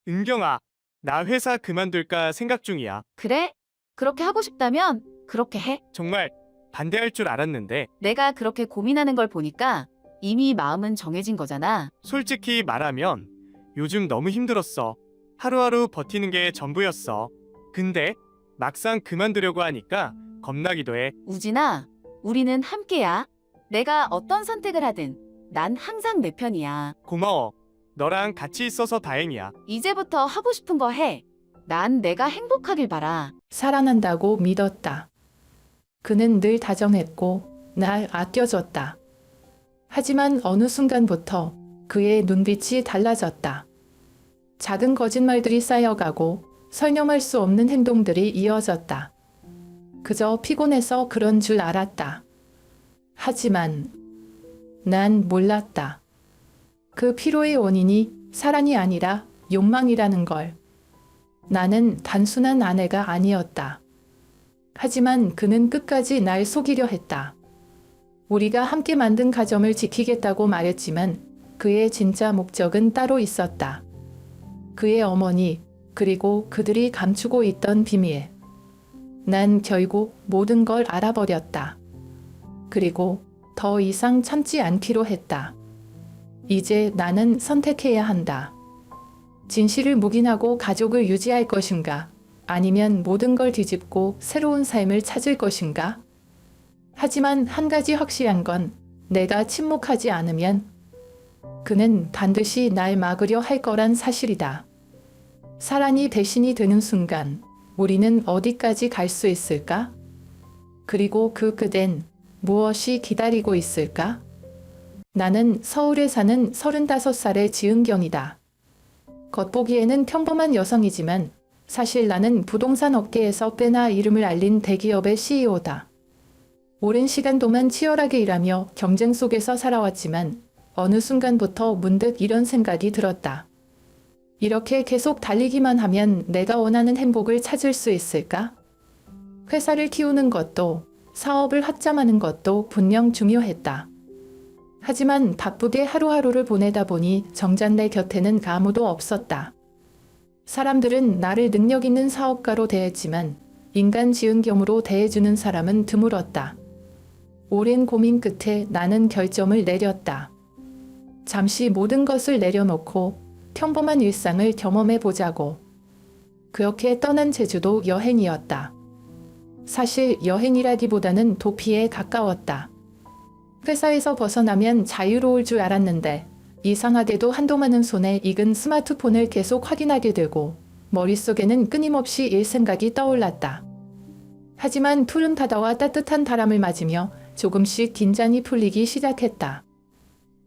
은경아, 나 회사 그만둘까 생각 중이야. 그래? 그렇게 하고 싶다면 그렇게 해. 정말 반대할 줄 알았는데, 내가 그렇게 고민하는 걸 보니까 이미 마음은 정해진 거잖아. 솔직히 말하면 요즘 너무 힘들었어. 하루하루 버티는 게 전부였어. 근데 막상 그만두려고 하니까 겁나기도 해. 우진아, 우리는 함께야. 내가 어떤 선택을 하든 난 항상 내 편이야. 고마워. 너랑 같이 있어서 다행이야. 이제부터 하고 싶은 거 해. 난 내가 행복하길 바라. 살아난다고 믿었다. 그는 늘 다정했고 날 아껴줬다. 하지만 어느 순간부터 그의 눈빛이 달라졌다. 작은 거짓말들이 쌓여가고 설명할 수 없는 행동들이 이어졌다. 그저 피곤해서 그런 줄 알았다. 하지만 난 몰랐다. 그 피로의 원인이 사랑이 아니라 욕망이라는 걸. 나는 단순한 아내가 아니었다. 하지만 그는 끝까지 날 속이려 했다. 우리가 함께 만든 가정을 지키겠다고 말했지만 그의 진짜 목적은 따로 있었다. 그의 어머니, 그리고 그들이 감추고 있던 비밀. 난 결국 모든 걸 알아버렸다. 그리고 더 이상 참지 않기로 했다. 이제 나는 선택해야 한다. 진실을 묵인하고 가족을 유지할 것인가? 아니면 모든 걸 뒤집고 새로운 삶을 찾을 것인가? 하지만 한 가지 확실한 건 내가 침묵하지 않으면 그는 반드시 날 막으려 할 거란 사실이다. 사랑이 배신이 되는 순간 우리는 어디까지 갈 수 있을까? 그리고 그 끝엔 무엇이 기다리고 있을까? 나는 서울에 사는 35살의 지은경이다. 겉보기에는 평범한 여성이지만 사실 나는 부동산 업계에서 꽤나 이름을 알린 대기업의 CEO다. 오랜 시간 동안 치열하게 일하며 경쟁 속에서 살아왔지만 어느 순간부터 문득 이런 생각이 들었다. 이렇게 계속 달리기만 하면 내가 원하는 행복을 찾을 수 있을까? 회사를 키우는 것도 사업을 확장하는 것도 분명 중요했다. 하지만 바쁘게 하루하루를 보내다 보니 정작 내 곁에는 아무도 없었다. 사람들은 나를 능력 있는 사업가로 대했지만 인간 지은경으로 대해주는 사람은 드물었다. 오랜 고민 끝에 나는 결정을 내렸다. 잠시 모든 것을 내려놓고 평범한 일상을 경험해 보자고. 그렇게 떠난 제주도 여행이었다. 사실 여행이라기보다는 도피에 가까웠다. 회사에서 벗어나면 자유로울 줄 알았는데 이상하게도 한도 많은 손에 익은 스마트폰을 계속 확인하게 되고 머릿속에는 끊임없이 일 생각이 떠올랐다. 하지만 푸른 바다와 따뜻한 바람을 맞으며 조금씩 긴장이 풀리기 시작했다.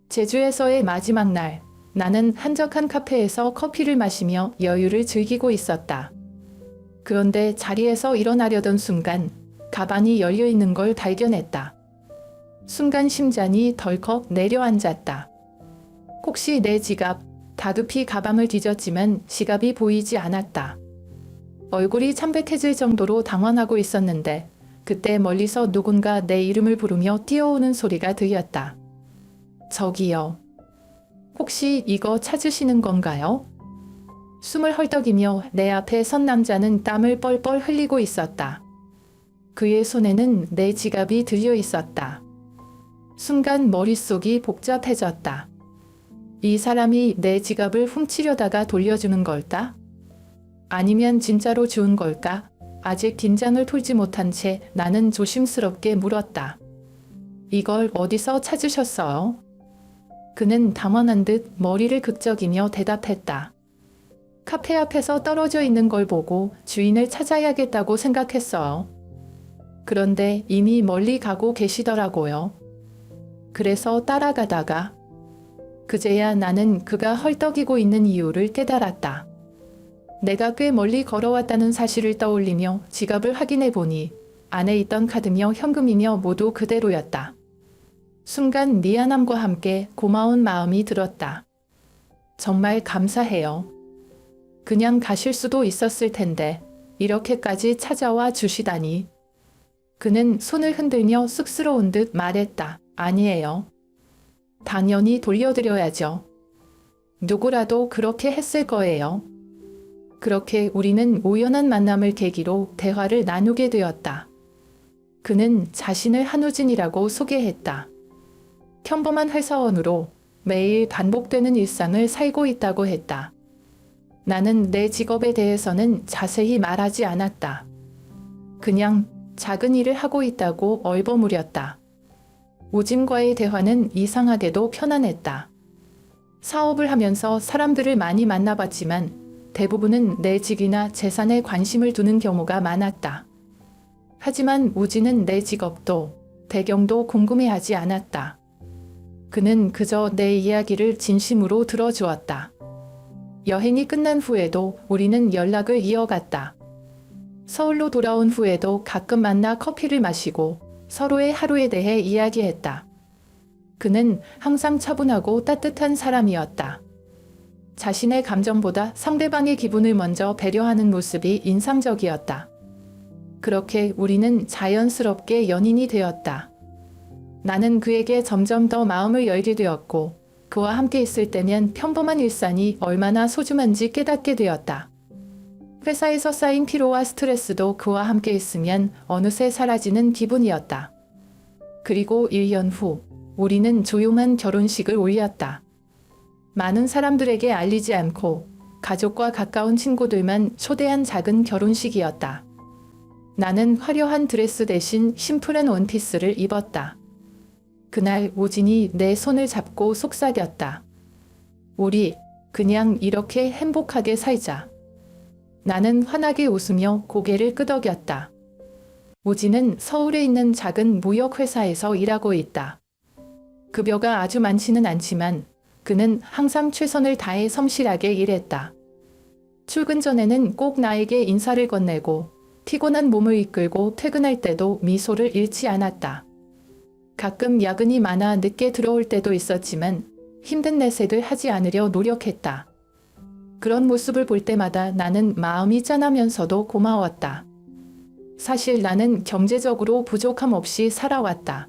제주에서의 마지막 날, 나는 한적한 카페에서 커피를 마시며 여유를 즐기고 있었다. 그런데 자리에서 일어나려던 순간 가방이 열려 있는 걸 발견했다. 순간 심장이 덜컥 내려앉았다. 혹시 내 지갑, 다급히 가방을 뒤졌지만 지갑이 보이지 않았다. 얼굴이 참백해질 정도로 당황하고 있었는데 그때 멀리서 누군가 내 이름을 부르며 뛰어오는 소리가 들렸다. 저기요. 혹시 이거 찾으시는 건가요? 숨을 헐떡이며 내 앞에 선 남자는 땀을 뻘뻘 흘리고 있었다. 그의 손에는 내 지갑이 들려 있었다. 순간 머릿속이 복잡해졌다. 이 사람이 내 지갑을 훔치려다가 돌려주는 걸까? 아니면 진짜로 주운 걸까? 아직 긴장을 풀지 못한 채 나는 조심스럽게 물었다. 이걸 어디서 찾으셨어요? 그는 당황한 듯 머리를 극적이며 대답했다. 카페 앞에서 떨어져 있는 걸 보고 주인을 찾아야겠다고 생각했어요. 그런데 이미 멀리 가고 계시더라고요. 그래서 따라가다가 그제야 나는 그가 헐떡이고 있는 이유를 깨달았다. 내가 꽤 멀리 걸어왔다는 사실을 떠올리며 지갑을 확인해 보니 안에 있던 카드며 현금이며 모두 그대로였다. 순간 미안함과 함께 고마운 마음이 들었다. 정말 감사해요. 그냥 가실 수도 있었을 텐데 이렇게까지 찾아와 주시다니. 그는 손을 흔들며 쑥스러운 듯 말했다. 아니에요. 당연히 돌려드려야죠. 누구라도 그렇게 했을 거예요. 그렇게 우리는 우연한 만남을 계기로 대화를 나누게 되었다. 그는 자신을 한우진이라고 소개했다. 평범한 회사원으로 매일 반복되는 일상을 살고 있다고 했다. 나는 내 직업에 대해서는 자세히 말하지 않았다. 그냥 작은 일을 하고 있다고 얼버무렸다. 우진과의 대화는 이상하게도 편안했다. 사업을 하면서 사람들을 많이 만나봤지만 대부분은 내 직이나 재산에 관심을 두는 경우가 많았다. 하지만 우진은 내 직업도 배경도 궁금해하지 않았다. 그는 그저 내 이야기를 진심으로 들어주었다. 여행이 끝난 후에도 우리는 연락을 이어갔다. 서울로 돌아온 후에도 가끔 만나 커피를 마시고 서로의 하루에 대해 이야기했다. 그는 항상 차분하고 따뜻한 사람이었다. 자신의 감정보다 상대방의 기분을 먼저 배려하는 모습이 인상적이었다. 그렇게 우리는 자연스럽게 연인이 되었다. 나는 그에게 점점 더 마음을 열게 되었고 그와 함께 있을 때면 평범한 일상이 얼마나 소중한지 깨닫게 되었다. 회사에서 쌓인 피로와 스트레스도 그와 함께 있으면 어느새 사라지는 기분이었다. 그리고 1년 후 우리는 조용한 결혼식을 올렸다. 많은 사람들에게 알리지 않고 가족과 가까운 친구들만 초대한 작은 결혼식이었다. 나는 화려한 드레스 대신 심플한 원피스를 입었다. 그날 우진이 내 손을 잡고 속삭였다. 우리 그냥 이렇게 행복하게 살자. 나는 환하게 웃으며 고개를 끄덕였다. 우진은 서울에 있는 작은 무역회사에서 일하고 있다. 급여가 아주 많지는 않지만 그는 항상 최선을 다해 성실하게 일했다. 출근 전에는 꼭 나에게 인사를 건네고 피곤한 몸을 이끌고 퇴근할 때도 미소를 잃지 않았다. 가끔 야근이 많아 늦게 들어올 때도 있었지만 힘든 내색을 하지 않으려 노력했다. 그런 모습을 볼 때마다 나는 마음이 짠하면서도 고마웠다. 사실 나는 경제적으로 부족함 없이 살아왔다.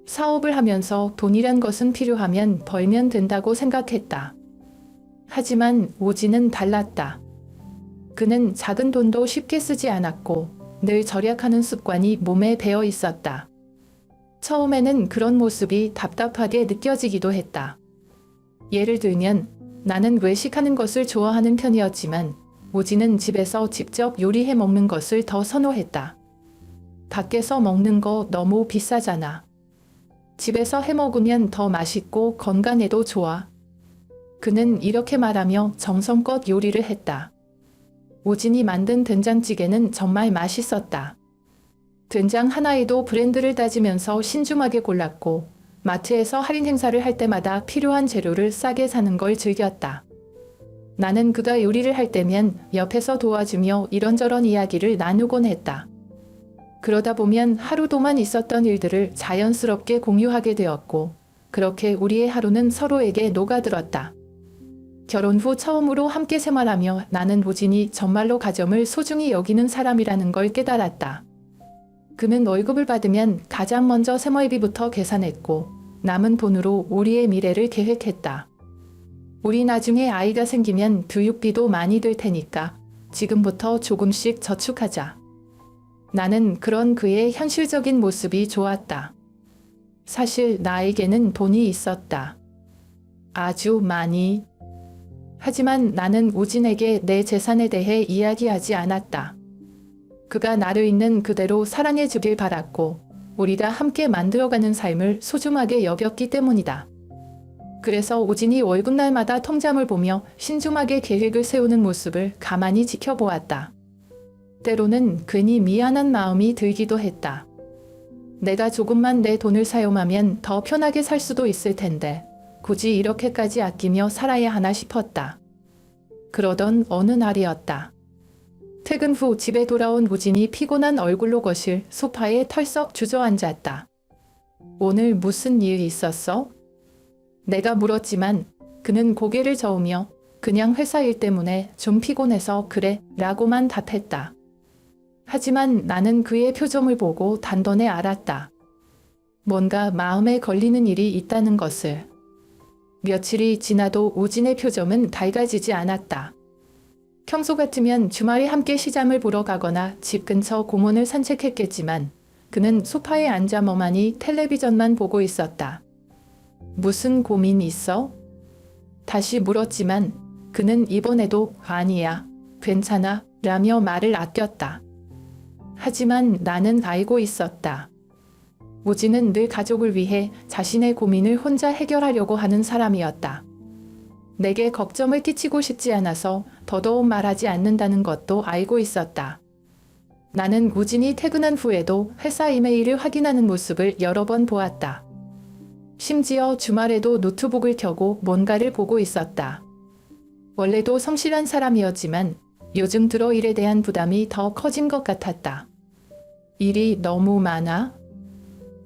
사업을 하면서 돈이란 것은 필요하면 벌면 된다고 생각했다. 하지만 우진은 달랐다. 그는 작은 돈도 쉽게 쓰지 않았고 늘 절약하는 습관이 몸에 배어 있었다. 처음에는 그런 모습이 답답하게 느껴지기도 했다. 예를 들면 나는 외식하는 것을 좋아하는 편이었지만 우진은 집에서 직접 요리해 먹는 것을 더 선호했다. 밖에서 먹는 거 너무 비싸잖아. 집에서 해 먹으면 더 맛있고 건강에도 좋아. 그는 이렇게 말하며 정성껏 요리를 했다. 우진이 만든 된장찌개는 정말 맛있었다. 된장 하나에도 브랜드를 따지면서 신중하게 골랐고 마트에서 할인 행사를 할 때마다 필요한 재료를 싸게 사는 걸 즐겼다. 나는 그가 요리를 할 때면 옆에서 도와주며 이런저런 이야기를 나누곤 했다. 그러다 보면 하루도만 있었던 일들을 자연스럽게 공유하게 되었고 그렇게 우리의 하루는 서로에게 녹아들었다. 결혼 후 처음으로 함께 생활하며 나는 우진이 정말로 가정을 소중히 여기는 사람이라는 걸 깨달았다. 그는 월급을 받으면 가장 먼저 생활비부터 계산했고 남은 돈으로 우리의 미래를 계획했다. 우리 나중에 아이가 생기면 교육비도 많이 들 테니까 지금부터 조금씩 저축하자. 나는 그런 그의 현실적인 모습이 좋았다. 사실 나에게는 돈이 있었다. 아주 많이. 하지만 나는 우진에게 내 재산에 대해 이야기하지 않았다. 그가 나를 있는 그대로 사랑해 주길 바랐고 우리가 함께 만들어가는 삶을 소중하게 여겼기 때문이다. 그래서 우진이 월급날마다 통장을 보며 신중하게 계획을 세우는 모습을 가만히 지켜보았다. 때로는 괜히 미안한 마음이 들기도 했다. 내가 조금만 내 돈을 사용하면 더 편하게 살 수도 있을 텐데 굳이 이렇게까지 아끼며 살아야 하나 싶었다. 그러던 어느 날이었다. 퇴근 후 집에 돌아온 우진이 피곤한 얼굴로 거실 소파에 털썩 주저앉았다. 오늘 무슨 일 있었어? 내가 물었지만 그는 고개를 저으며 그냥 회사 일 때문에 좀 피곤해서 그래 라고만 답했다. 하지만 나는 그의 표정을 보고 단번에 알았다. 뭔가 마음에 걸리는 일이 있다는 것을. 며칠이 지나도 우진의 표정은 밝아지지 않았다. 평소 같으면 주말에 함께 시장을 보러 가거나 집 근처 공원을 산책했겠지만 그는 소파에 앉아 멍하니 텔레비전만 보고 있었다. 무슨 고민 있어? 다시 물었지만 그는 이번에도 아니야, 괜찮아 라며 말을 아꼈다. 하지만 나는 알고 있었다. 오지는 늘 가족을 위해 자신의 고민을 혼자 해결하려고 하는 사람이었다. 내게 걱정을 끼치고 싶지 않아서 더더욱 말하지 않는다는 것도 알고 있었다. 나는 우진이 퇴근한 후에도 회사 이메일을 확인하는 모습을 여러 번 보았다. 심지어 주말에도 노트북을 켜고 뭔가를 보고 있었다. 원래도 성실한 사람이었지만 요즘 들어 일에 대한 부담이 더 커진 것 같았다. 일이 너무 많아?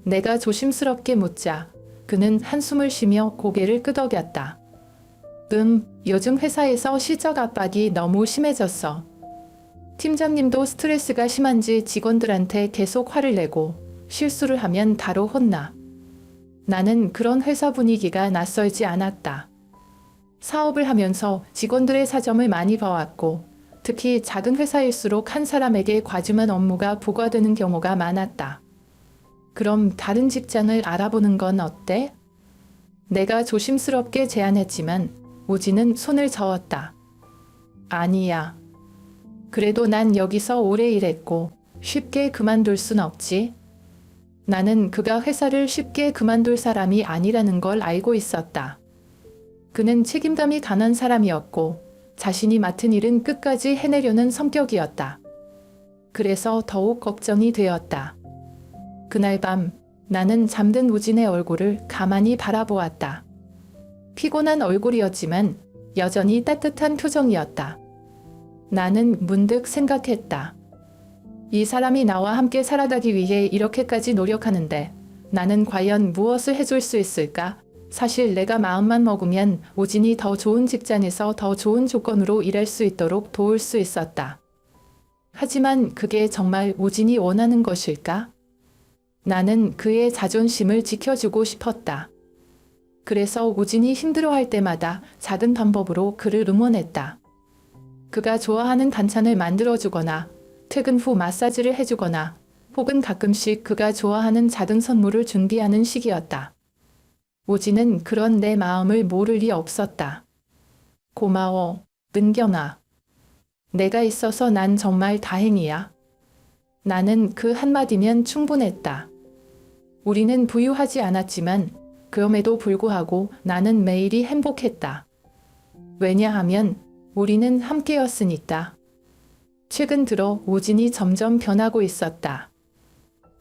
내가 조심스럽게 묻자 그는 한숨을 쉬며 고개를 끄덕였다. 요즘 회사에서 실적 압박이 너무 심해졌어. 팀장님도 스트레스가 심한지 직원들한테 계속 화를 내고 실수를 하면 바로 혼나. 나는 그런 회사 분위기가 낯설지 않았다. 사업을 하면서 직원들의 사정을 많이 봐왔고 특히 작은 회사일수록 한 사람에게 과중한 업무가 부과되는 경우가 많았다. 그럼 다른 직장을 알아보는 건 어때? 내가 조심스럽게 제안했지만 오지는 손을 저었다. 아니야. 그래도 난 여기서 오래 일했고 쉽게 그만둘 순 없지. 나는 그가 회사를 쉽게 그만둘 사람이 아니라는 걸 알고 있었다. 그는 책임감이 강한 사람이었고 자신이 맡은 일은 끝까지 해내려는 성격이었다. 그래서 더욱 걱정이 되었다. 그날 밤 나는 잠든 우진의 얼굴을 가만히 바라보았다. 피곤한 얼굴이었지만 여전히 따뜻한 표정이었다. 나는 문득 생각했다. 이 사람이 나와 함께 살아가기 위해 이렇게까지 노력하는데 나는 과연 무엇을 해줄 수 있을까? 사실 내가 마음만 먹으면 오진이 더 좋은 직장에서 더 좋은 조건으로 일할 수 있도록 도울 수 있었다. 하지만 그게 정말 오진이 원하는 것일까? 나는 그의 자존심을 지켜주고 싶었다. 그래서 오진이 힘들어할 때마다 작은 방법으로 그를 응원했다. 그가 좋아하는 반찬을 만들어주거나 퇴근 후 마사지를 해주거나 혹은 가끔씩 그가 좋아하는 작은 선물을 준비하는 시기였다. 오지는 그런 내 마음을 모를 리 없었다. 고마워, 은경아. 내가 있어서 난 정말 다행이야. 나는 그 한마디면 충분했다. 우리는 부유하지 않았지만 그럼에도 불구하고 나는 매일이 행복했다. 왜냐하면 우리는 함께였으니까. 최근 들어 오진이 점점 변하고 있었다.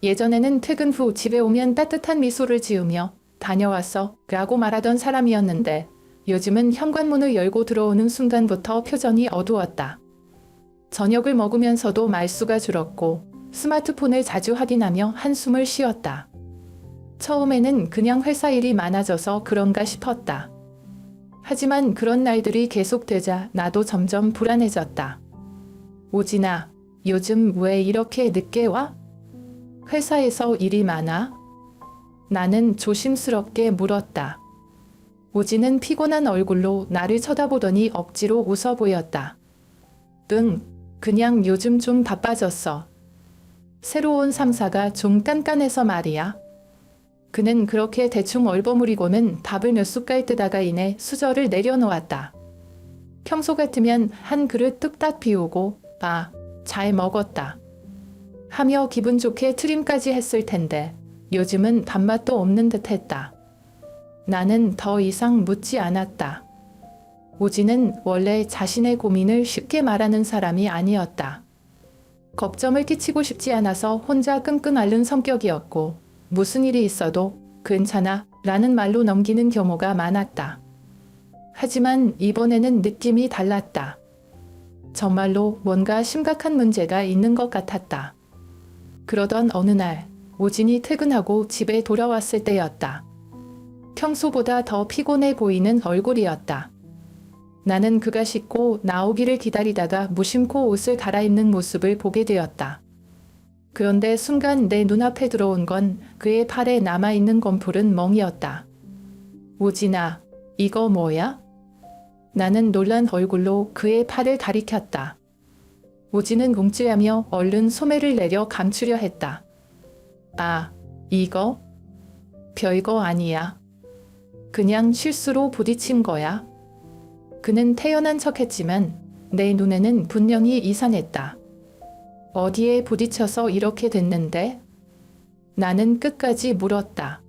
예전에는 퇴근 후 집에 오면 따뜻한 미소를 지으며 다녀왔어 라고 말하던 사람이었는데 요즘은 현관문을 열고 들어오는 순간부터 표정이 어두웠다. 저녁을 먹으면서도 말수가 줄었고 스마트폰을 자주 확인하며 한숨을 쉬었다. 처음에는 그냥 회사 일이 많아져서 그런가 싶었다. 하지만 그런 날들이 계속되자 나도 점점 불안해졌다. 오진아, 요즘 왜 이렇게 늦게 와? 회사에서 일이 많아? 나는 조심스럽게 물었다. 오진은 피곤한 얼굴로 나를 쳐다보더니 억지로 웃어 보였다. 그냥 요즘 좀 바빠졌어. 새로운 상사가 좀 깐깐해서 말이야. 그는 그렇게 대충 얼버무리고는 밥을 몇 숟갈 뜨다가 이내 수저를 내려놓았다. 평소 같으면 한 그릇 뚝딱 비우고 잘 먹었다 하며 기분 좋게 트림까지 했을 텐데 요즘은 밥맛도 없는 듯 했다. 나는 더 이상 묻지 않았다. 오지는 원래 자신의 고민을 쉽게 말하는 사람이 아니었다. 걱정을 끼치고 싶지 않아서 혼자 끙끙 앓는 성격이었고 무슨 일이 있어도 괜찮아 라는 말로 넘기는 경우가 많았다. 하지만 이번에는 느낌이 달랐다. 정말로 뭔가 심각한 문제가 있는 것 같았다. 그러던 어느 날 오진이 퇴근하고 집에 돌아왔을 때였다. 평소보다 더 피곤해 보이는 얼굴이었다. 나는 그가 씻고 나오기를 기다리다가 무심코 옷을 갈아입는 모습을 보게 되었다. 그런데 순간 내 눈앞에 들어온 건 그의 팔에 남아있는 검풀은 멍이었다. 오진아, 이거 뭐야? 나는 놀란 얼굴로 그의 팔을 가리켰다. 오지는 움찔하며 얼른 소매를 내려 감추려 했다. 아, 이거? 별거 아니야. 그냥 실수로 부딪힌 거야. 그는 태연한 척했지만 내 눈에는 분명히 이상했다. 어디에 부딪혀서 이렇게 됐는데? 나는 끝까지 물었다.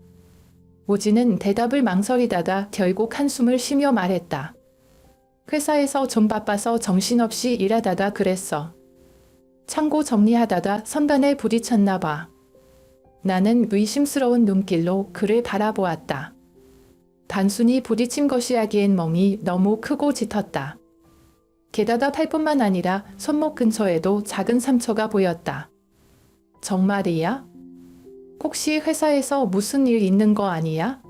오지는 대답을 망설이다가 결국 한숨을 쉬며 말했다. 회사에서 좀 바빠서 정신없이 일하다가 그랬어. 창고 정리하다가 선반에 부딪혔나 봐. 나는 의심스러운 눈길로 그를 바라보았다. 단순히 부딪힌 것이야기엔 멍이 너무 크고 짙었다. 게다가 팔뿐만 아니라 손목 근처에도 작은 상처가 보였다. 정말이야? 혹시 회사에서 무슨 일 있는 거 아니야?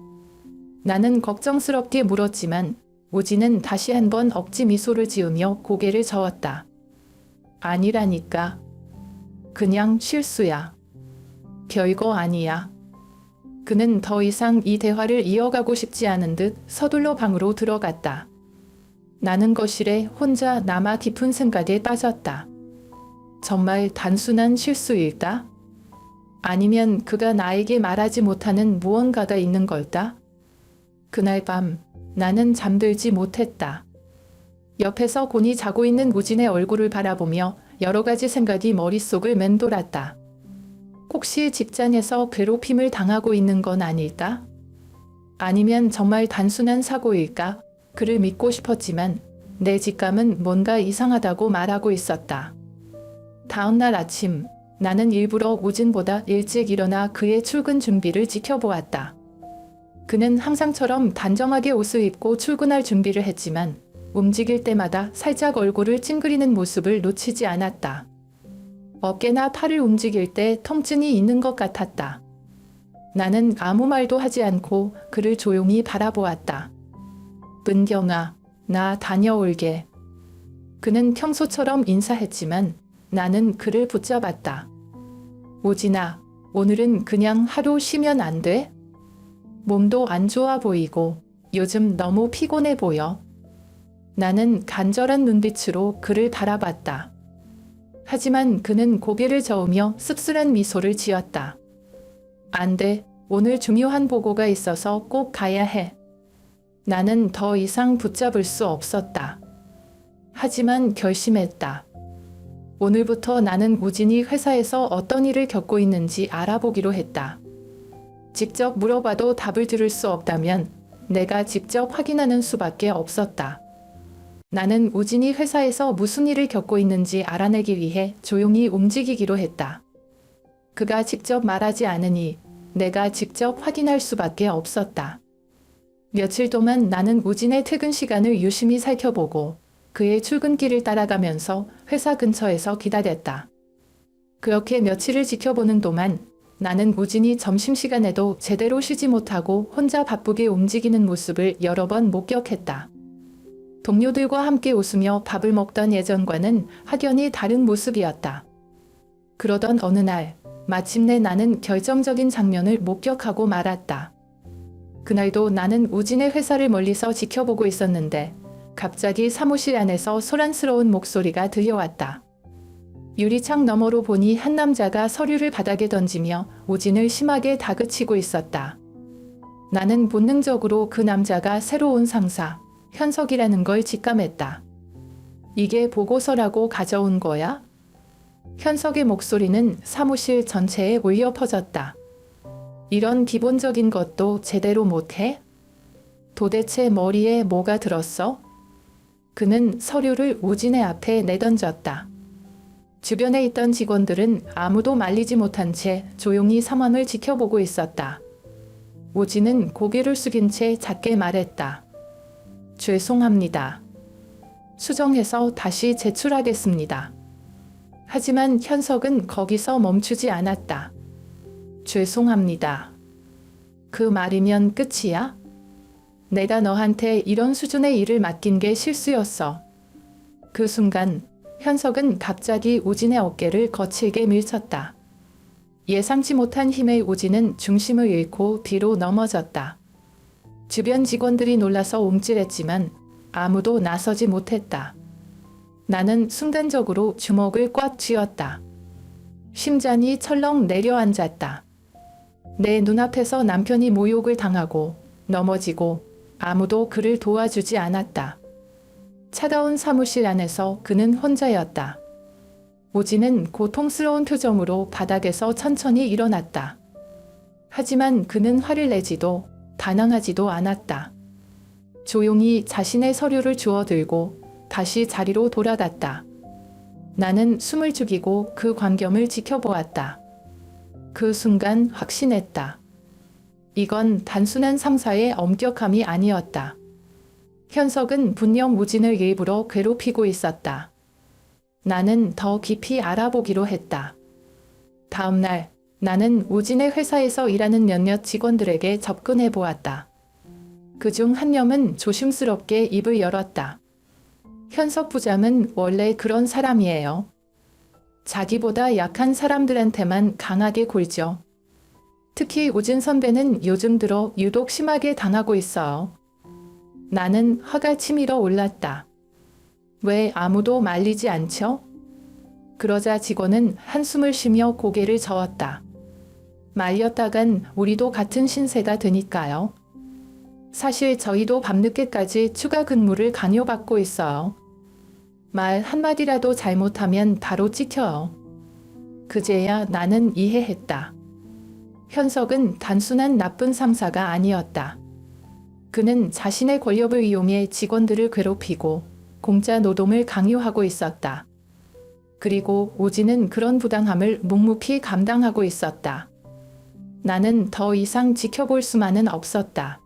나는 걱정스럽게 물었지만 오지는 다시 한번 억지 미소를 지으며 고개를 저었다. 아니라니까. 그냥 실수야. 별거 아니야. 그는 더 이상 이 대화를 이어가고 싶지 않은 듯 서둘러 방으로 들어갔다. 나는 거실에 혼자 남아 깊은 생각에 빠졌다. 정말 단순한 실수일까? 아니면 그가 나에게 말하지 못하는 무언가가 있는 걸까? 그날 밤 나는 잠들지 못했다. 옆에서 곤히 자고 있는 우진의 얼굴을 바라보며 여러 가지 생각이 머릿속을 맴돌았다. 혹시 직장에서 괴롭힘을 당하고 있는 건 아닐까? 아니면 정말 단순한 사고일까? 그를 믿고 싶었지만 내 직감은 뭔가 이상하다고 말하고 있었다. 다음 날 아침 나는 일부러 우진보다 일찍 일어나 그의 출근 준비를 지켜보았다. 그는 항상처럼 단정하게 옷을 입고 출근할 준비를 했지만 움직일 때마다 살짝 얼굴을 찡그리는 모습을 놓치지 않았다. 어깨나 팔을 움직일 때 통증이 있는 것 같았다. 나는 아무 말도 하지 않고 그를 조용히 바라보았다. 은경아, 나 다녀올게. 그는 평소처럼 인사했지만 나는 그를 붙잡았다. 오진아, 오늘은 그냥 하루 쉬면 안 돼? 몸도 안 좋아 보이고 요즘 너무 피곤해 보여. 나는 간절한 눈빛으로 그를 바라봤다. 하지만 그는 고개를 저으며 씁쓸한 미소를 지었다. 안 돼. 오늘 중요한 보고가 있어서 꼭 가야 해. 나는 더 이상 붙잡을 수 없었다. 하지만 결심했다. 오늘부터 나는 우진이 회사에서 어떤 일을 겪고 있는지 알아보기로 했다. 직접 물어봐도 답을 들을 수 없다면 내가 직접 확인하는 수밖에 없었다. 나는 우진이 회사에서 무슨 일을 겪고 있는지 알아내기 위해 조용히 움직이기로 했다. 그가 직접 말하지 않으니 내가 직접 확인할 수밖에 없었다. 며칠 동안 나는 우진의 퇴근 시간을 유심히 살펴보고 그의 출근길을 따라가면서 회사 근처에서 기다렸다. 그렇게 며칠을 지켜보는 동안 나는 우진이 점심시간에도 제대로 쉬지 못하고 혼자 바쁘게 움직이는 모습을 여러 번 목격했다. 동료들과 함께 웃으며 밥을 먹던 예전과는 확연히 다른 모습이었다. 그러던 어느 날 마침내 나는 결정적인 장면을 목격하고 말았다. 그날도 나는 우진의 회사를 멀리서 지켜보고 있었는데 갑자기 사무실 안에서 소란스러운 목소리가 들려왔다. 유리창 너머로 보니 한 남자가 서류를 바닥에 던지며 우진을 심하게 다그치고 있었다. 나는 본능적으로 그 남자가 새로운 상사, 현석이라는 걸 직감했다. 이게 보고서라고 가져온 거야? 현석의 목소리는 사무실 전체에 울려 퍼졌다. 이런 기본적인 것도 제대로 못해? 도대체 머리에 뭐가 들었어? 그는 서류를 우진의 앞에 내던졌다. 주변에 있던 직원들은 아무도 말리지 못한 채 조용히 상황을 지켜보고 있었다. 우진은 고개를 숙인 채 작게 말했다. 죄송합니다. 수정해서 다시 제출하겠습니다. 하지만 현석은 거기서 멈추지 않았다. 죄송합니다. 그 말이면 끝이야? 내가 너한테 이런 수준의 일을 맡긴 게 실수였어. 그 순간 현석은 갑자기 우진의 어깨를 거칠게 밀쳤다. 예상치 못한 힘에 우진은 중심을 잃고 뒤로 넘어졌다. 주변 직원들이 놀라서 움찔했지만 아무도 나서지 못했다. 나는 순간적으로 주먹을 꽉 쥐었다. 심장이 철렁 내려앉았다. 내 눈앞에서 남편이 모욕을 당하고 넘어지고 아무도 그를 도와주지 않았다. 차가운 사무실 안에서 그는 혼자였다. 오지는 고통스러운 표정으로 바닥에서 천천히 일어났다. 하지만 그는 화를 내지도 반항하지도 않았다. 조용히 자신의 서류를 주워들고 다시 자리로 돌아갔다. 나는 숨을 죽이고 그 광경을 지켜보았다. 그 순간 확신했다. 이건 단순한 상사의 엄격함이 아니었다. 현석은 분명 우진을 일부러 괴롭히고 있었다. 나는 더 깊이 알아보기로 했다. 다음 날 나는 우진의 회사에서 일하는 몇몇 직원들에게 접근해 보았다. 그중 한 명은 조심스럽게 입을 열었다. 현석 부장은 원래 그런 사람이에요. 자기보다 약한 사람들한테만 강하게 굴죠. 특히 우진 선배는 요즘 들어 유독 심하게 당하고 있어요. 나는 화가 치밀어 올랐다. 왜 아무도 말리지 않죠? 그러자 직원은 한숨을 쉬며 고개를 저었다. 말렸다간 우리도 같은 신세가 되니까요. 사실 저희도 밤늦게까지 추가 근무를 강요받고 있어요. 말 한마디라도 잘못하면 바로 찍혀요. 그제야 나는 이해했다. 현석은 단순한 나쁜 상사가 아니었다. 그는 자신의 권력을 이용해 직원들을 괴롭히고 공짜 노동을 강요하고 있었다. 그리고 우진은 그런 부당함을 묵묵히 감당하고 있었다. 나는 더 이상 지켜볼 수만은 없었다.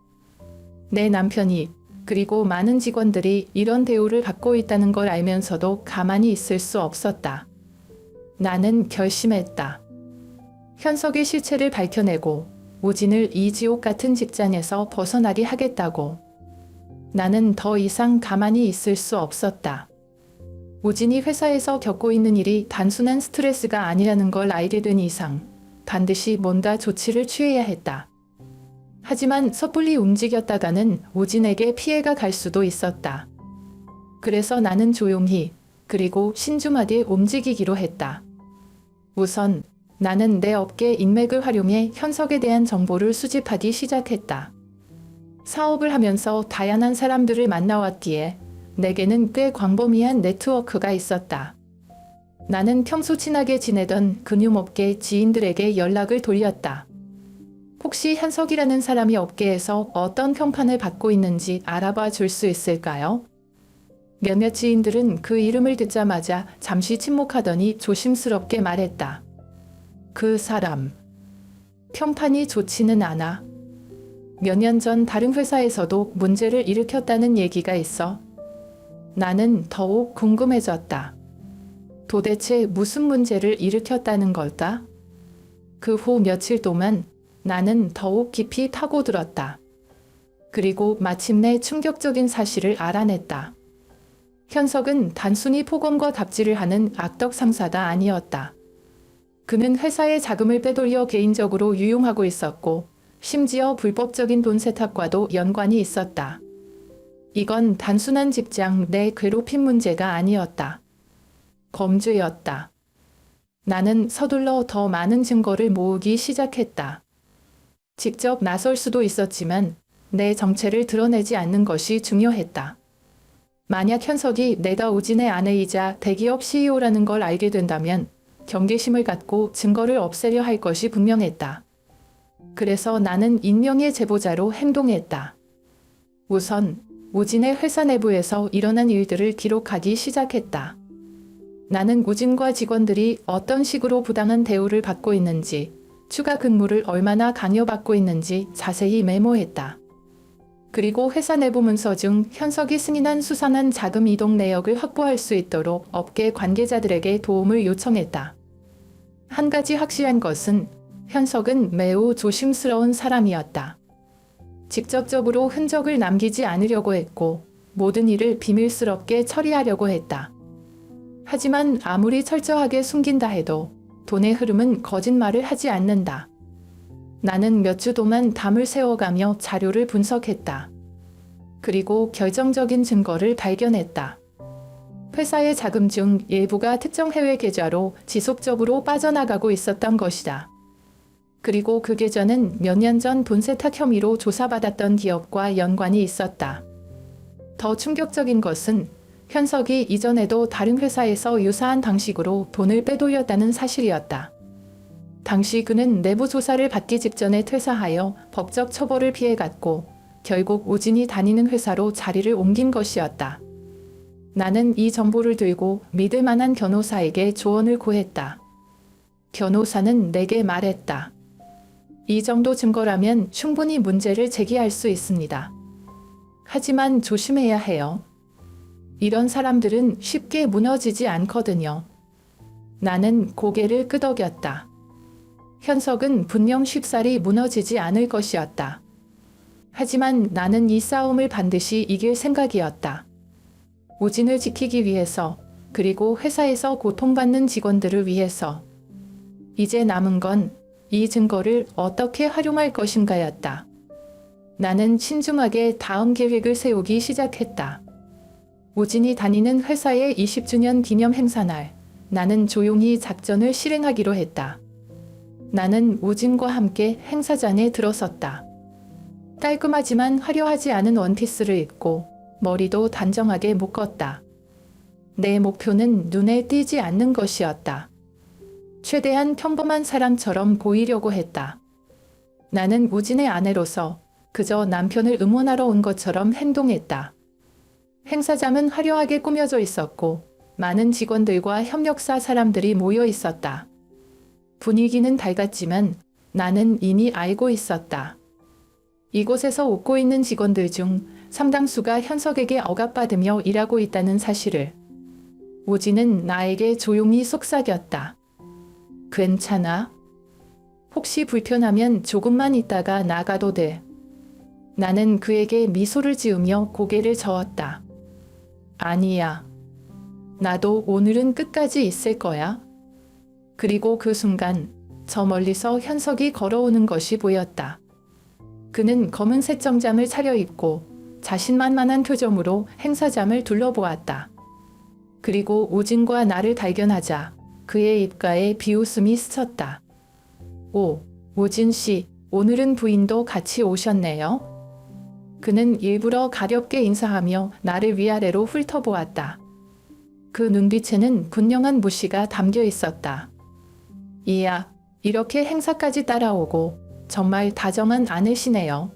내 남편이 그리고 많은 직원들이 이런 대우를 받고 있다는 걸 알면서도 가만히 있을 수 없었다. 나는 결심했다. 현석의 실체를 밝혀내고 우진을 이 지옥 같은 직장에서 벗어나게 하겠다고. 나는 더 이상 가만히 있을 수 없었다. 우진이 회사에서 겪고 있는 일이 단순한 스트레스가 아니라는 걸 알게 된 이상 반드시 뭔가 조치를 취해야 했다. 하지만 섣불리 움직였다가는 우진에게 피해가 갈 수도 있었다. 그래서 나는 조용히 그리고 신중하게 움직이기로 했다. 우선 나는 내 업계 인맥을 활용해 현석에 대한 정보를 수집하기 시작했다. 사업을 하면서 다양한 사람들을 만나왔기에 내게는 꽤 광범위한 네트워크가 있었다. 나는 평소 친하게 지내던 금융업계 지인들에게 연락을 돌렸다. 혹시 현석이라는 사람이 업계에서 어떤 평판을 받고 있는지 알아봐 줄 수 있을까요? 몇몇 지인들은 그 이름을 듣자마자 잠시 침묵하더니 조심스럽게 말했다. 그 사람. 평판이 좋지는 않아. 몇 년 전 다른 회사에서도 문제를 일으켰다는 얘기가 있어. 나는 더욱 궁금해졌다. 도대체 무슨 문제를 일으켰다는 걸까? 그 후 며칠 동안 나는 더욱 깊이 파고들었다. 그리고 마침내 충격적인 사실을 알아냈다. 현석은 단순히 폭언과 갑질을 하는 악덕 상사가 아니었다. 그는 회사의 자금을 빼돌려 개인적으로 유용하고 있었고 심지어 불법적인 돈 세탁과도 연관이 있었다. 이건 단순한 직장 내 괴롭힘 문제가 아니었다. 범죄였다. 나는 서둘러 더 많은 증거를 모으기 시작했다. 직접 나설 수도 있었지만 내 정체를 드러내지 않는 것이 중요했다. 만약 현석이 내가 우진의 아내이자 대기업 CEO라는 걸 알게 된다면 경계심을 갖고 증거를 없애려 할 것이 분명했다. 그래서 나는 익명의 제보자로 행동했다. 우선 우진의 회사 내부에서 일어난 일들을 기록하기 시작했다. 나는 우진과 직원들이 어떤 식으로 부당한 대우를 받고 있는지, 추가 근무를 얼마나 강요받고 있는지 자세히 메모했다. 그리고 회사 내부 문서 중 현석이 승인한 수상한 자금 이동 내역을 확보할 수 있도록 업계 관계자들에게 도움을 요청했다. 한 가지 확실한 것은 현석은 매우 조심스러운 사람이었다. 직접적으로 흔적을 남기지 않으려고 했고 모든 일을 비밀스럽게 처리하려고 했다. 하지만 아무리 철저하게 숨긴다 해도 돈의 흐름은 거짓말을 하지 않는다. 나는 몇 주 동안 담을 세워가며 자료를 분석했다. 그리고 결정적인 증거를 발견했다. 회사의 자금 중 일부가 특정 해외 계좌로 지속적으로 빠져나가고 있었던 것이다. 그리고 그 계좌는 몇 년 전 돈 세탁 혐의로 조사받았던 기업과 연관이 있었다. 더 충격적인 것은 현석이 이전에도 다른 회사에서 유사한 방식으로 돈을 빼돌렸다는 사실이었다. 당시 그는 내부 조사를 받기 직전에 퇴사하여 법적 처벌을 피해갔고 결국 오진이 다니는 회사로 자리를 옮긴 것이었다. 나는 이 정보를 들고 믿을 만한 변호사에게 조언을 구했다. 변호사는 내게 말했다. 이 정도 증거라면 충분히 문제를 제기할 수 있습니다. 하지만 조심해야 해요. 이런 사람들은 쉽게 무너지지 않거든요. 나는 고개를 끄덕였다. 현석은 분명 쉽사리 무너지지 않을 것이었다. 하지만 나는 이 싸움을 반드시 이길 생각이었다. 오진을 지키기 위해서, 그리고 회사에서 고통받는 직원들을 위해서. 이제 남은 건 이 증거를 어떻게 활용할 것인가였다. 나는 신중하게 다음 계획을 세우기 시작했다. 오진이 다니는 회사의 20주년 기념 행사날, 나는 조용히 작전을 실행하기로 했다. 나는 오진과 함께 행사장에 들어섰다. 깔끔하지만 화려하지 않은 원피스를 입고 머리도 단정하게 묶었다. 내 목표는 눈에 띄지 않는 것이었다. 최대한 평범한 사람처럼 보이려고 했다. 나는 오진의 아내로서 그저 남편을 응원하러 온 것처럼 행동했다. 행사장은 화려하게 꾸며져 있었고 많은 직원들과 협력사 사람들이 모여 있었다. 분위기는 밝았지만 나는 이미 알고 있었다. 이곳에서 웃고 있는 직원들 중 상당수가 현석에게 억압받으며 일하고 있다는 사실을. 오진은 나에게 조용히 속삭였다. 괜찮아? 혹시 불편하면 조금만 있다가 나가도 돼. 나는 그에게 미소를 지으며 고개를 저었다. 아니야. 나도 오늘은 끝까지 있을 거야. 그리고 그 순간 저 멀리서 현석이 걸어오는 것이 보였다. 그는 검은색 정장을 차려입고 자신만만한 표정으로 행사장을 둘러보았다. 그리고 오진과 나를 발견하자 그의 입가에 비웃음이 스쳤다. 오, 오진 씨, 오늘은 부인도 같이 오셨네요. 그는 일부러 가볍게 인사하며 나를 위아래로 훑어보았다. 그 눈빛에는 분명한 무시가 담겨 있었다. 이야, 이렇게 행사까지 따라오고 정말 다정한 아내시네요.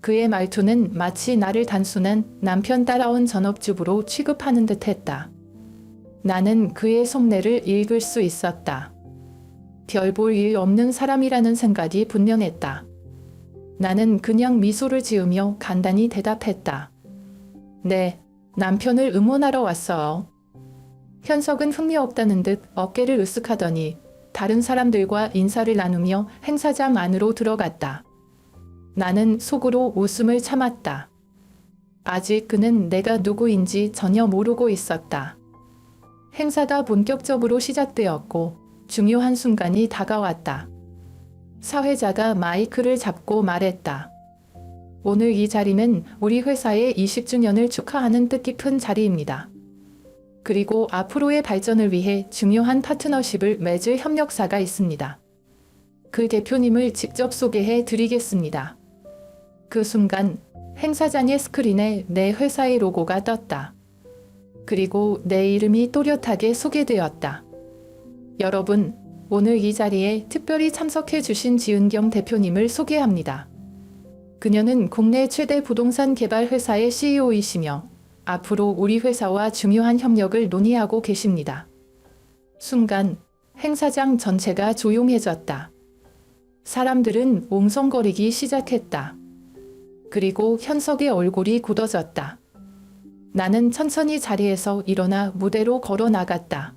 그의 말투는 마치 나를 단순한 남편 따라온 전업주부로 취급하는 듯했다. 나는 그의 속내를 읽을 수 있었다. 별 볼 일 없는 사람이라는 생각이 분명했다. 나는 그냥 미소를 지으며 간단히 대답했다. 네, 남편을 응원하러 왔어요. 현석은 흥미없다는 듯 어깨를 으쓱하더니 다른 사람들과 인사를 나누며 행사장 안으로 들어갔다. 나는 속으로 웃음을 참았다. 아직 그는 내가 누구인지 전혀 모르고 있었다. 행사가 본격적으로 시작되었고 중요한 순간이 다가왔다. 사회자가 마이크를 잡고 말했다. 오늘 이 자리는 우리 회사의 20주년을 축하하는 뜻깊은 자리입니다. 그리고 앞으로의 발전을 위해 중요한 파트너십을 맺을 협력사가 있습니다. 그 대표님을 직접 소개해 드리겠습니다. 그 순간 행사장의 스크린에 내 회사의 로고가 떴다. 그리고 내 이름이 또렷하게 소개되었다. 여러분, 오늘 이 자리에 특별히 참석해 주신 지은경 대표님을 소개합니다. 그녀는 국내 최대 부동산 개발 회사의 CEO이시며 앞으로 우리 회사와 중요한 협력을 논의하고 계십니다. 순간 행사장 전체가 조용해졌다. 사람들은 옹성거리기 시작했다. 그리고 현석의 얼굴이 굳어졌다. 나는 천천히 자리에서 일어나 무대로 걸어 나갔다.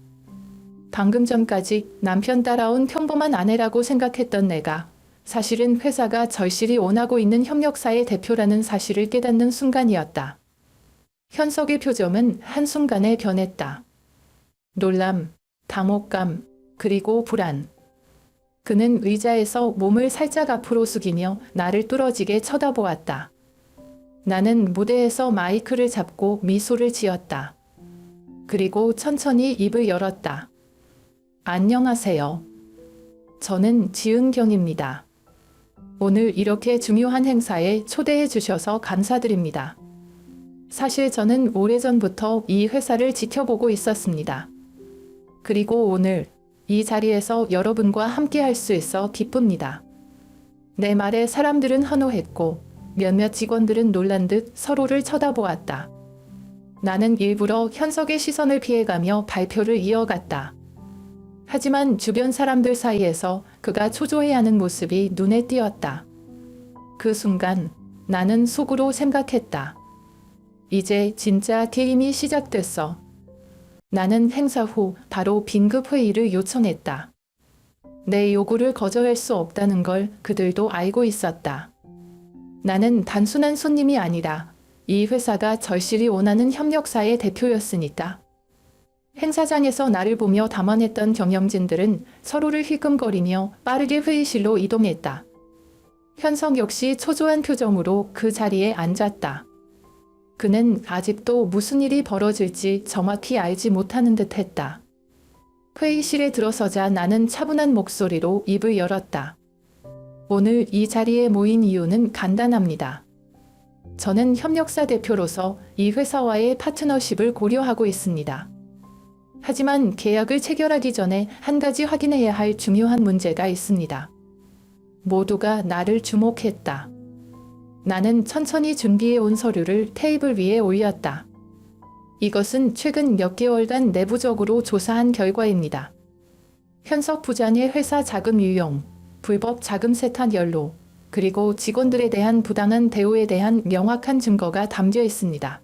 방금 전까지 남편 따라온 평범한 아내라고 생각했던 내가 사실은 회사가 절실히 원하고 있는 협력사의 대표라는 사실을 깨닫는 순간이었다. 현석의 표정은 한순간에 변했다. 놀람, 당혹감, 그리고 불안. 그는 의자에서 몸을 살짝 앞으로 숙이며 나를 뚫어지게 쳐다보았다. 나는 무대에서 마이크를 잡고 미소를 지었다. 그리고 천천히 입을 열었다. 안녕하세요. 저는 지은경입니다. 오늘 이렇게 중요한 행사에 초대해 주셔서 감사드립니다. 사실 저는 오래전부터 이 회사를 지켜보고 있었습니다. 그리고 오늘 이 자리에서 여러분과 함께 할 수 있어 기쁩니다. 내 말에 사람들은 환호했고 몇몇 직원들은 놀란 듯 서로를 쳐다보았다. 나는 일부러 현석의 시선을 피해가며 발표를 이어갔다. 하지만 주변 사람들 사이에서 그가 초조해하는 모습이 눈에 띄었다. 그 순간 나는 속으로 생각했다. 이제 진짜 게임이 시작됐어. 나는 행사 후 바로 긴급 회의를 요청했다. 내 요구를 거절할 수 없다는 걸 그들도 알고 있었다. 나는 단순한 손님이 아니라 이 회사가 절실히 원하는 협력사의 대표였으니까. 행사장에서 나를 보며 담원했던 경영진들은 서로를 힐끔거리며 빠르게 회의실로 이동했다. 현석 역시 초조한 표정으로 그 자리에 앉았다. 그는 아직도 무슨 일이 벌어질지 정확히 알지 못하는 듯 했다. 회의실에 들어서자 나는 차분한 목소리로 입을 열었다. 오늘 이 자리에 모인 이유는 간단합니다. 저는 협력사 대표로서 이 회사와의 파트너십을 고려하고 있습니다. 하지만 계약을 체결하기 전에 한 가지 확인해야 할 중요한 문제가 있습니다. 모두가 나를 주목했다. 나는 천천히 준비해온 서류를 테이블 위에 올렸다. 이것은 최근 몇 개월간 내부적으로 조사한 결과입니다. 현석 부장의 회사 자금 유용, 불법 자금 세탁 연루, 그리고 직원들에 대한 부당한 대우에 대한 명확한 증거가 담겨 있습니다.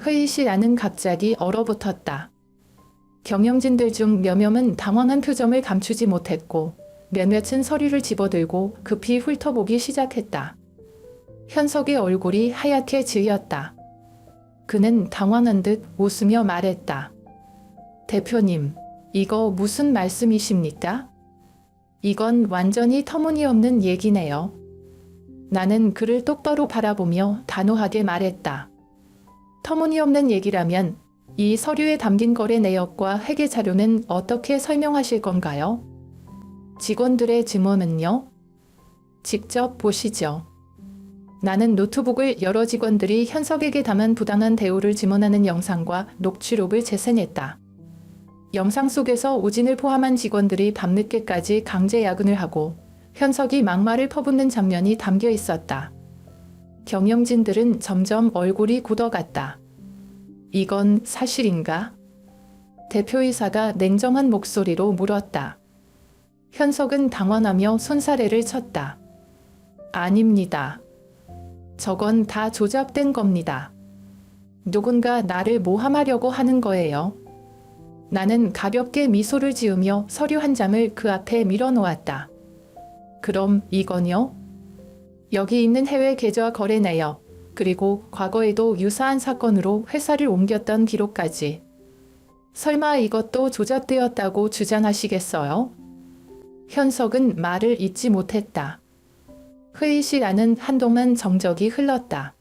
회의실 안은 갑자기 얼어붙었다. 경영진들 중 몇몇은 당황한 표정을 감추지 못했고 몇몇은 서류를 집어들고 급히 훑어보기 시작했다. 현석의 얼굴이 하얗게 질렸다. 그는 당황한 듯 웃으며 말했다. 대표님, 이거 무슨 말씀이십니까? 이건 완전히 터무니없는 얘기네요. 나는 그를 똑바로 바라보며 단호하게 말했다. 터무니없는 얘기라면 이 서류에 담긴 거래 내역과 회계 자료는 어떻게 설명하실 건가요? 직원들의 증언은요? 직접 보시죠. 나는 노트북을 여러 직원들이 현석에게 담은 부당한 대우를 증언하는 영상과 녹취록을 재생했다. 영상 속에서 오진을 포함한 직원들이 밤늦게까지 강제 야근을 하고 현석이 막말을 퍼붓는 장면이 담겨 있었다. 경영진들은 점점 얼굴이 굳어갔다. 이건 사실인가? 대표이사가 냉정한 목소리로 물었다. 현석은 당황하며 손사래를 쳤다. 아닙니다. 저건 다 조작된 겁니다. 누군가 나를 모함하려고 하는 거예요. 나는 가볍게 미소를 지으며 서류 한 장을 그 앞에 밀어놓았다. 그럼 이건요? 여기 있는 해외 계좌 거래 내역, 그리고 과거에도 유사한 사건으로 회사를 옮겼던 기록까지. 설마 이것도 조작되었다고 주장하시겠어요? 현석은 말을 잇지 못했다. 회의실 안은 한동안 정적이 흘렀다.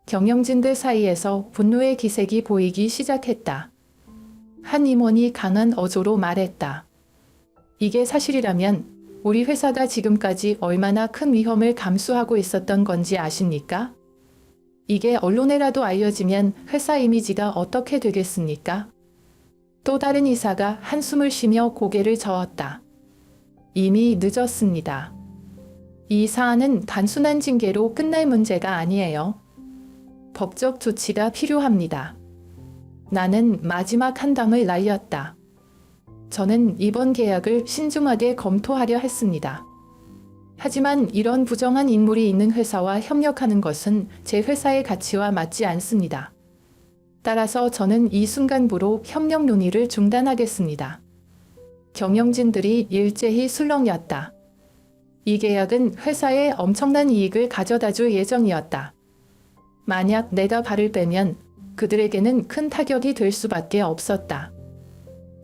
경영진들 사이에서 분노의 기색이 보이기 시작했다. 한 임원이 강한 어조로 말했다. 이게 사실이라면 우리 회사가 지금까지 얼마나 큰 위험을 감수하고 있었던 건지 아십니까? 이게 언론에라도 알려지면 회사 이미지가 어떻게 되겠습니까? 또 다른 이사가 한숨을 쉬며 고개를 저었다. 이미 늦었습니다. 이 사안은 단순한 징계로 끝날 문제가 아니에요. 법적 조치가 필요합니다. 나는 마지막 한 담을 날렸다. 저는 이번 계약을 신중하게 검토하려 했습니다. 하지만 이런 부정한 인물이 있는 회사와 협력하는 것은 제 회사의 가치와 맞지 않습니다. 따라서 저는 이 순간부로 협력 논의를 중단하겠습니다. 경영진들이 일제히 술렁였다. 이 계약은 회사에 엄청난 이익을 가져다 줄 예정이었다. 만약 내가 발을 빼면 그들에게는 큰 타격이 될 수밖에 없었다.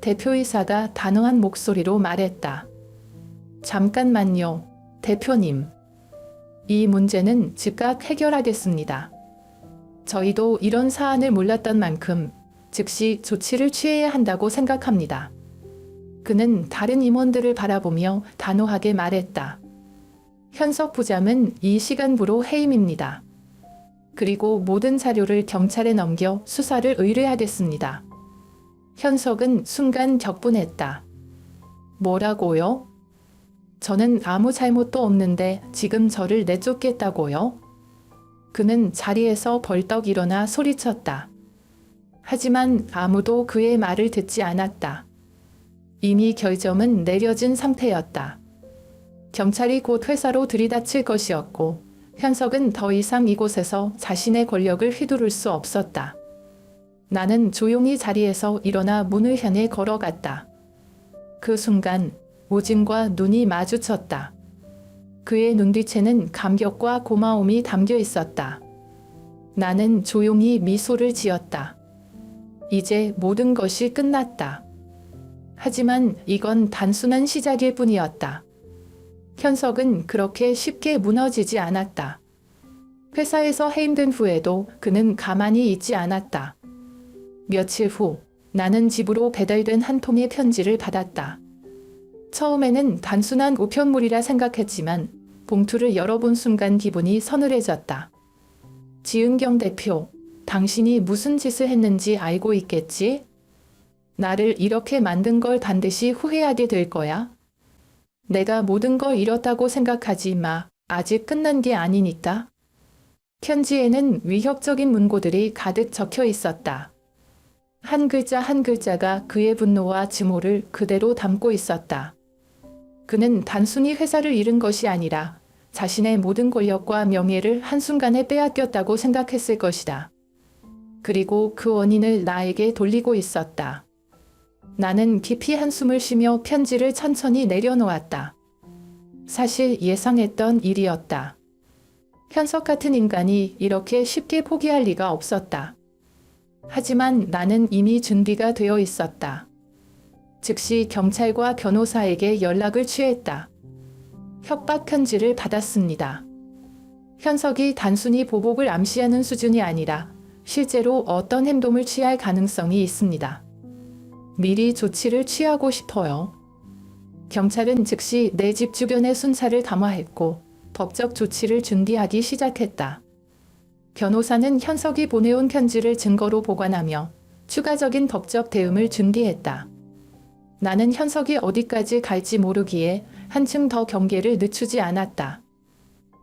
대표이사가 단호한 목소리로 말했다. 잠깐만요, 대표님. 이 문제는 즉각 해결하겠습니다. 저희도 이런 사안을 몰랐던 만큼 즉시 조치를 취해야 한다고 생각합니다. 그는 다른 임원들을 바라보며 단호하게 말했다. 현석 부장은 이 시간부로 해임입니다. 그리고 모든 자료를 경찰에 넘겨 수사를 의뢰하겠습니다. 현석은 순간 격분했다. 뭐라고요? 저는 아무 잘못도 없는데 지금 저를 내쫓겠다고요? 그는 자리에서 벌떡 일어나 소리쳤다. 하지만 아무도 그의 말을 듣지 않았다. 이미 결정은 내려진 상태였다. 경찰이 곧 회사로 들이닥칠 것이었고 현석은 더 이상 이곳에서 자신의 권력을 휘두를 수 없었다. 나는 조용히 자리에서 일어나 문을 향해 걸어갔다. 그 순간 우진과 눈이 마주쳤다. 그의 눈빛에는 감격과 고마움이 담겨 있었다. 나는 조용히 미소를 지었다. 이제 모든 것이 끝났다. 하지만 이건 단순한 시작일 뿐이었다. 현석은 그렇게 쉽게 무너지지 않았다. 회사에서 해임된 후에도 그는 가만히 있지 않았다. 며칠 후 나는 집으로 배달된 한 통의 편지를 받았다. 처음에는 단순한 우편물이라 생각했지만 봉투를 열어본 순간 기분이 서늘해졌다. 지은경 대표, 당신이 무슨 짓을 했는지 알고 있겠지? 나를 이렇게 만든 걸 반드시 후회하게 될 거야. 내가 모든 걸 잃었다고 생각하지 마. 아직 끝난 게 아니니까. 편지에는 위협적인 문구들이 가득 적혀 있었다. 한 글자 한 글자가 그의 분노와 증오를 그대로 담고 있었다. 그는 단순히 회사를 잃은 것이 아니라 자신의 모든 권력과 명예를 한순간에 빼앗겼다고 생각했을 것이다. 그리고 그 원인을 나에게 돌리고 있었다. 나는 깊이 한숨을 쉬며 편지를 천천히 내려놓았다. 사실 예상했던 일이었다. 현석 같은 인간이 이렇게 쉽게 포기할 리가 없었다. 하지만 나는 이미 준비가 되어 있었다. 즉시 경찰과 변호사에게 연락을 취했다. 협박 편지를 받았습니다. 현석이 단순히 보복을 암시하는 수준이 아니라 실제로 어떤 행동을 취할 가능성이 있습니다. 미리 조치를 취하고 싶어요. 경찰은 즉시 내 집 주변의 순찰을 담화했고 법적 조치를 준비하기 시작했다. 변호사는 현석이 보내온 편지를 증거로 보관하며 추가적인 법적 대응을 준비했다. 나는 현석이 어디까지 갈지 모르기에 한층 더 경계를 늦추지 않았다.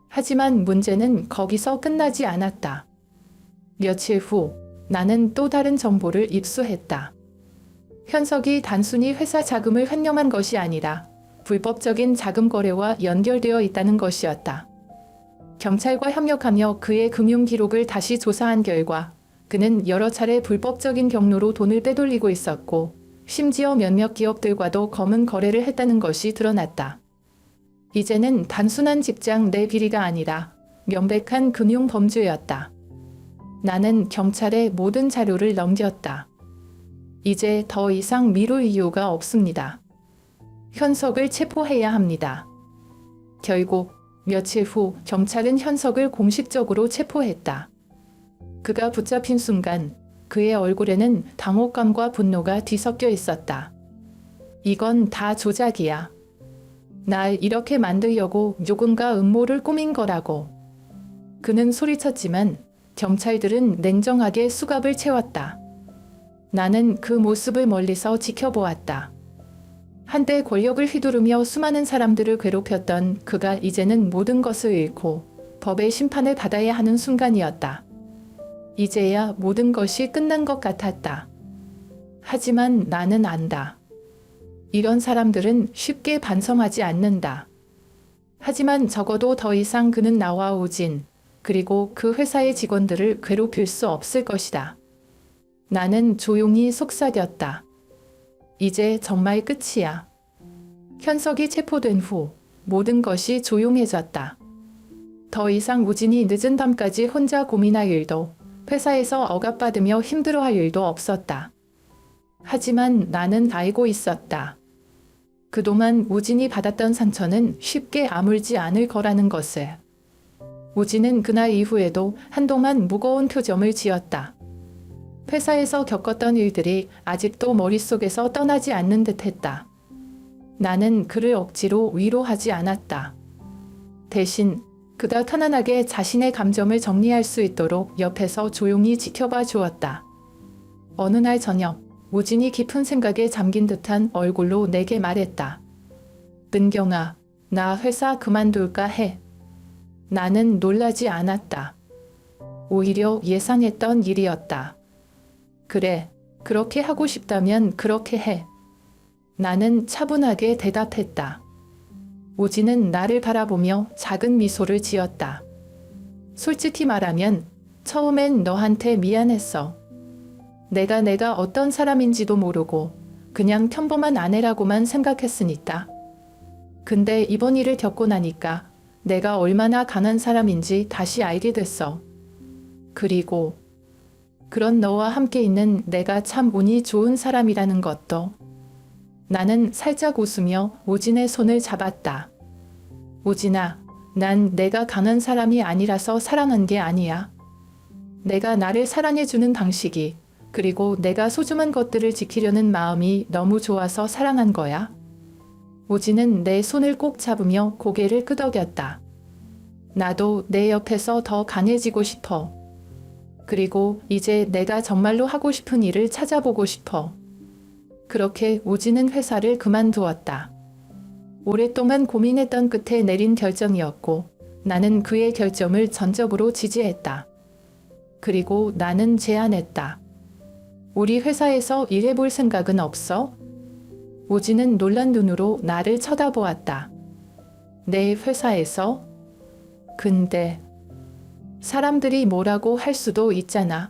하지만 문제는 거기서 끝나지 않았다. 며칠 후 나는 또 다른 정보를 입수했다. 현석이 단순히 회사 자금을 횡령한 것이 아니라 불법적인 자금 거래와 연결되어 있다는 것이었다. 경찰과 협력하며 그의 금융 기록을 다시 조사한 결과 그는 여러 차례 불법적인 경로로 돈을 빼돌리고 있었고 심지어 몇몇 기업들과도 검은 거래를 했다는 것이 드러났다. 이제는 단순한 직장 내 비리가 아니라 명백한 금융 범죄였다. 나는 경찰에 모든 자료를 넘겼다. 이제 더 이상 미룰 이유가 없습니다. 현석을 체포해야 합니다. 결국 며칠 후 경찰은 현석을 공식적으로 체포했다. 그가 붙잡힌 순간 그의 얼굴에는 당혹감과 분노가 뒤섞여 있었다. 이건 다 조작이야. 날 이렇게 만들려고 누군가 음모를 꾸민 거라고. 그는 소리쳤지만 경찰들은 냉정하게 수갑을 채웠다. 나는 그 모습을 멀리서 지켜보았다. 한때 권력을 휘두르며 수많은 사람들을 괴롭혔던 그가 이제는 모든 것을 잃고 법의 심판을 받아야 하는 순간이었다. 이제야 모든 것이 끝난 것 같았다. 하지만 나는 안다. 이런 사람들은 쉽게 반성하지 않는다. 하지만 적어도 더 이상 그는 나와 우진, 그리고 그 회사의 직원들을 괴롭힐 수 없을 것이다. 나는 조용히 속삭였다. 이제 정말 끝이야. 현석이 체포된 후 모든 것이 조용해졌다. 더 이상 우진이 늦은 밤까지 혼자 고민할 일도 회사에서 억압받으며 힘들어할 일도 없었다. 하지만 나는 알고 있었다. 그동안 우진이 받았던 상처는 쉽게 아물지 않을 거라는 것을. 우진은 그날 이후에도 한동안 무거운 표정을 지었다. 회사에서 겪었던 일들이 아직도 머릿속에서 떠나지 않는 듯했다. 나는 그를 억지로 위로하지 않았다. 대신 그가 편안하게 자신의 감정을 정리할 수 있도록 옆에서 조용히 지켜봐 주었다. 어느 날 저녁, 우진이 깊은 생각에 잠긴 듯한 얼굴로 내게 말했다. 은경아, 나 회사 그만둘까 해. 나는 놀라지 않았다. 오히려 예상했던 일이었다. 그래, 그렇게 하고 싶다면 그렇게 해. 나는 차분하게 대답했다. 우진은 나를 바라보며 작은 미소를 지었다. 솔직히 말하면 처음엔 너한테 미안했어. 내가 어떤 사람인지도 모르고 그냥 평범한 아내라고만 생각했으니까. 근데 이번 일을 겪고 나니까 내가 얼마나 강한 사람인지 다시 알게 됐어. 그리고 그런 너와 함께 있는 내가 참 운이 좋은 사람이라는 것도. 나는 살짝 웃으며 우진의 손을 잡았다. 우진아, 난 내가 강한 사람이 아니라서 사랑한 게 아니야. 내가 나를 사랑해주는 방식이, 그리고 내가 소중한 것들을 지키려는 마음이 너무 좋아서 사랑한 거야. 우진은 내 손을 꼭 잡으며 고개를 끄덕였다. 나도 내 옆에서 더 강해지고 싶어. 그리고 이제 내가 정말로 하고 싶은 일을 찾아보고 싶어. 그렇게 우진은 회사를 그만두었다. 오랫동안 고민했던 끝에 내린 결정이었고 나는 그의 결정을 전적으로 지지했다. 그리고 나는 제안했다. 우리 회사에서 일해볼 생각은 없어? 우진은 놀란 눈으로 나를 쳐다보았다. 내 회사에서? 근데 사람들이 뭐라고 할 수도 있잖아.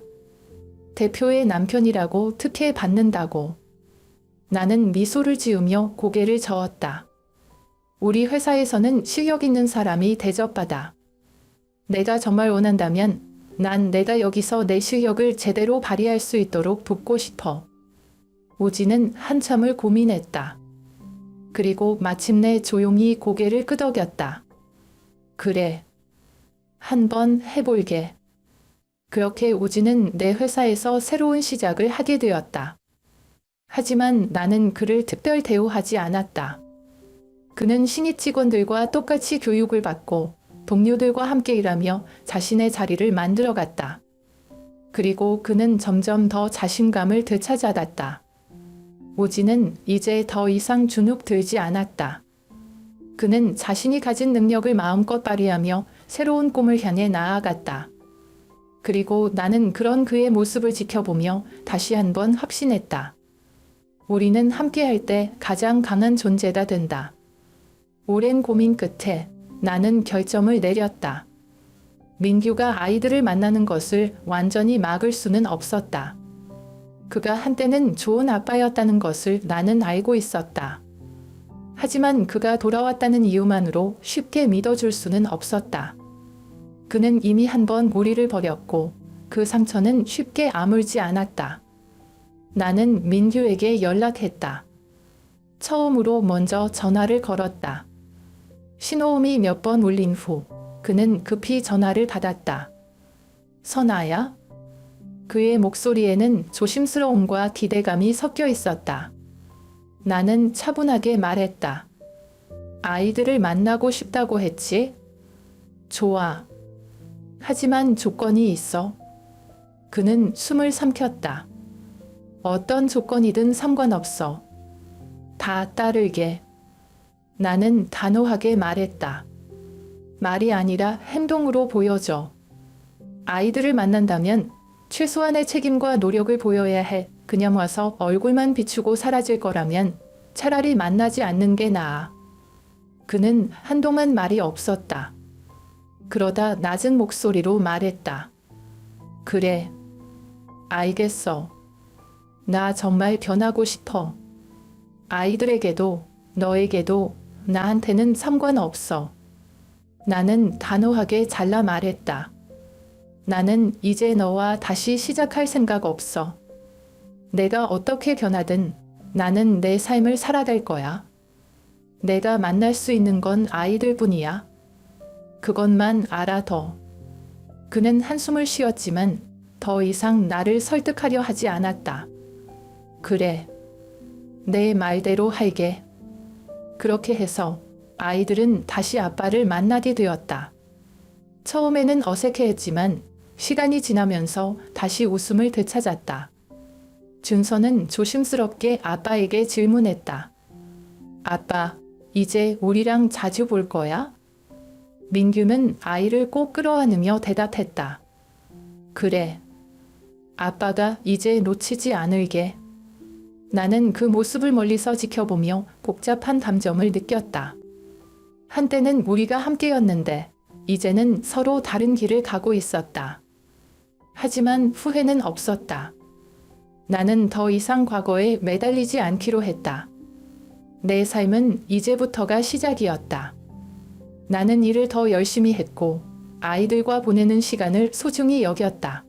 대표의 남편이라고 특혜 받는다고. 나는 미소를 지으며 고개를 저었다. 우리 회사에서는 실력 있는 사람이 대접받아. 내가 정말 원한다면 난 내가 여기서 내 실력을 제대로 발휘할 수 있도록 돕고 싶어. 우진은 한참을 고민했다. 그리고 마침내 조용히 고개를 끄덕였다. 그래. 한번 해볼게. 그렇게 우진은 내 회사에서 새로운 시작을 하게 되었다. 하지만 나는 그를 특별 대우하지 않았다. 그는 신입 직원들과 똑같이 교육을 받고 동료들과 함께 일하며 자신의 자리를 만들어갔다. 그리고 그는 점점 더 자신감을 되찾아갔다. 우진은 이제 더 이상 주눅 들지 않았다. 그는 자신이 가진 능력을 마음껏 발휘하며 새로운 꿈을 향해 나아갔다. 그리고 나는 그런 그의 모습을 지켜보며 다시 한번 확신했다. 우리는 함께할 때 가장 강한 존재가 된다. 오랜 고민 끝에 나는 결정을 내렸다. 민규가 아이들을 만나는 것을 완전히 막을 수는 없었다. 그가 한때는 좋은 아빠였다는 것을 나는 알고 있었다. 하지만 그가 돌아왔다는 이유만으로 쉽게 믿어줄 수는 없었다. 그는 이미 한 번 우리를 버렸고 그 상처는 쉽게 아물지 않았다. 나는 민규에게 연락했다. 처음으로 먼저 전화를 걸었다. 신호음이 몇 번 울린 후 그는 급히 전화를 받았다. 선아야? 그의 목소리에는 조심스러움과 기대감이 섞여 있었다. 나는 차분하게 말했다. 아이들을 만나고 싶다고 했지? 좋아. 하지만 조건이 있어. 그는 숨을 삼켰다. 어떤 조건이든 상관없어. 다 따르게. 나는 단호하게 말했다. 말이 아니라 행동으로 보여줘. 아이들을 만난다면 최소한의 책임과 노력을 보여야 해. 그냥 와서 얼굴만 비추고 사라질 거라면 차라리 만나지 않는 게 나아. 그는 한동안 말이 없었다. 그러다 낮은 목소리로 말했다. 그래. 알겠어. 나 정말 변하고 싶어. 아이들에게도 너에게도 나한테는 상관없어. 나는 단호하게 잘라 말했다. 나는 이제 너와 다시 시작할 생각 없어. 내가 어떻게 변하든 나는 내 삶을 살아갈 거야. 내가 만날 수 있는 건 아이들뿐이야. 그것만 알아 더. 그는 한숨을 쉬었지만 더 이상 나를 설득하려 하지 않았다. 그래, 내 말대로 할게. 그렇게 해서 아이들은 다시 아빠를 만나게 되었다. 처음에는 어색해했지만 시간이 지나면서 다시 웃음을 되찾았다. 준서는 조심스럽게 아빠에게 질문했다. 아빠, 이제 우리랑 자주 볼 거야? 민규는 아이를 꼭 끌어안으며 대답했다. 그래. 아빠가 이제 놓치지 않을게. 나는 그 모습을 멀리서 지켜보며 복잡한 감정을 느꼈다. 한때는 우리가 함께였는데 이제는 서로 다른 길을 가고 있었다. 하지만 후회는 없었다. 나는 더 이상 과거에 매달리지 않기로 했다. 내 삶은 이제부터가 시작이었다. 나는 일을 더 열심히 했고 아이들과 보내는 시간을 소중히 여겼다.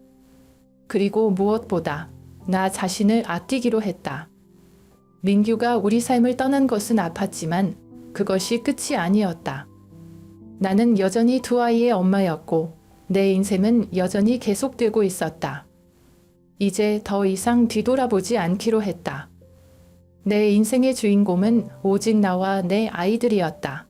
그리고 무엇보다 나 자신을 아끼기로 했다. 민규가 우리 삶을 떠난 것은 아팠지만 그것이 끝이 아니었다. 나는 여전히 두 아이의 엄마였고 내 인생은 여전히 계속되고 있었다. 이제 더 이상 뒤돌아보지 않기로 했다. 내 인생의 주인공은 오직 나와 내 아이들이었다.